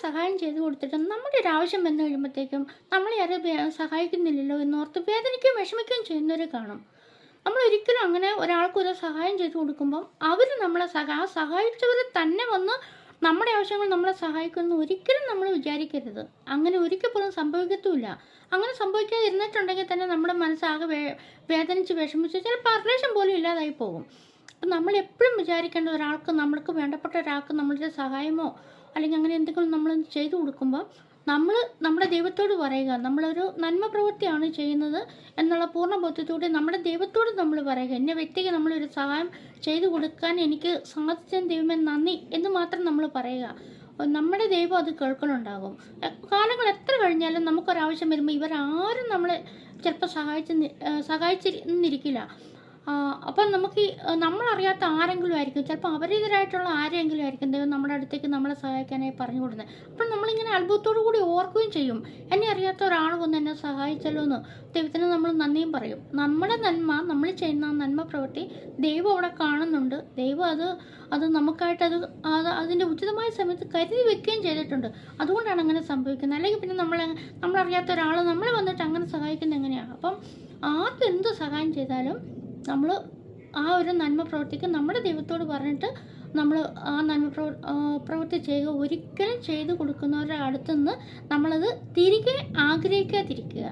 സഹായം ചെയ്തു കൊടുത്തിട്ട് നമ്മുടെ ഒരു ആവശ്യം വന്നു കഴിയുമ്പോഴത്തേക്കും നമ്മളെ ആരും സഹായിക്കുന്നില്ലല്ലോ എന്നോർത്ത് വേദനിക്കുകയും വിഷമിക്കുകയും ചെയ്യുന്നവർ കാണും. നമ്മൾ ഒരിക്കലും അങ്ങനെ ഒരാൾക്കൊരു സഹായം ചെയ്തു കൊടുക്കുമ്പം അവർ നമ്മളെ ആ സഹായിച്ചവർ തന്നെ വന്ന് നമ്മുടെ ആവശ്യങ്ങൾ നമ്മളെ സഹായിക്കുമെന്ന് ഒരിക്കലും നമ്മൾ വിചാരിക്കരുത്. അങ്ങനെ ഒരിക്കൽ പോലും സംഭവിക്കത്തുമില്ല. അങ്ങനെ സംഭവിക്കാതിരുന്നിട്ടുണ്ടെങ്കിൽ തന്നെ നമ്മുടെ മനസ്സാകെ വേദനിച്ച് വിഷമിച്ച് ചിലപ്പോൾ റിലേഷൻ പോലും ഇല്ലാതായി പോകും. അപ്പം നമ്മൾ എപ്പോഴും വിചാരിക്കേണ്ട ഒരാൾക്ക് നമ്മൾക്ക് വേണ്ടപ്പെട്ട ഒരാൾക്ക് നമ്മളുടെ സഹായമോ അല്ലെങ്കിൽ അങ്ങനെ എന്തെങ്കിലും നമ്മൾ ചെയ്തു കൊടുക്കുമ്പോൾ നമ്മൾ നമ്മുടെ ദൈവത്തോട് പറയുക, നമ്മളൊരു നന്മ പ്രവൃത്തിയാണ് ചെയ്യുന്നത് എന്നുള്ള പൂർണ്ണ ബോധ്യത്തോടെ നമ്മുടെ ദൈവത്തോട് നമ്മൾ പറയുക, എന്നെ വ്യക്തിക്ക് നമ്മളൊരു സഹായം ചെയ്തു കൊടുക്കാൻ എനിക്ക് സാധിച്ച ദൈവമേ നന്ദി എന്ന് മാത്രം നമ്മൾ പറയുക. നമ്മുടെ ദൈവം അത് കേൾക്കലുണ്ടാകും. കാലങ്ങൾ എത്ര കഴിഞ്ഞാലും നമുക്കൊരാവശ്യം വരുമ്പോൾ ഇവരാരും നമ്മളെ ചിലപ്പോൾ സഹായിച്ചിരിക്കില്ല. അപ്പം നമുക്ക് നമ്മളറിയാത്ത ആരെങ്കിലും ആയിരിക്കും, ചിലപ്പോൾ അപരിചിതരായിട്ടുള്ള ആരെങ്കിലും ആയിരിക്കും ദൈവം നമ്മുടെ അടുത്തേക്ക് നമ്മളെ സഹായിക്കാനായി പറഞ്ഞു കൊടുക്കുന്നത്. അപ്പോൾ നമ്മളിങ്ങനെ അത്ഭുതത്തോടു കൂടി ഓർക്കുകയും ചെയ്യും, എന്നെ അറിയാത്ത ഒരാൾ വന്ന് എന്നെ സഹായിച്ചല്ലോ എന്ന്. ദൈവത്തിന് നമ്മൾ നന്ദിയും പറയും. നമ്മുടെ നന്മ, നമ്മൾ ചെയ്യുന്ന നന്മ പ്രവൃത്തി ദൈവം അവിടെ കാണുന്നുണ്ട്. ദൈവം അത് നമുക്കായിട്ട് അതിൻ്റെ ഉചിതമായ സമയത്ത് കരുതി വെക്കുകയും ചെയ്തിട്ടുണ്ട്. അതുകൊണ്ടാണ് അങ്ങനെ സംഭവിക്കുന്നത്. അല്ലെങ്കിൽ പിന്നെ നമ്മളറിയാത്ത ഒരാൾ നമ്മളെ വന്നിട്ട് അങ്ങനെ സഹായിക്കുന്നത് എങ്ങനെയാണ്? അപ്പം ആർക്കും എന്ത് സഹായം ചെയ്താലും നമ്മൾ ആ ഒരു നന്മ പ്രവൃത്തിക്ക് നമ്മുടെ ദൈവത്തോട് പറഞ്ഞിട്ട് നമ്മൾ ആ നന്മ പ്രവൃത്തി ചെയ്യുക. ഒരിക്കലും ചെയ്തു കൊടുക്കുന്നവരുടെ അടുത്തുനിന്ന് നമ്മളത് തിരികെ ആഗ്രഹിക്കാതിരിക്കുക.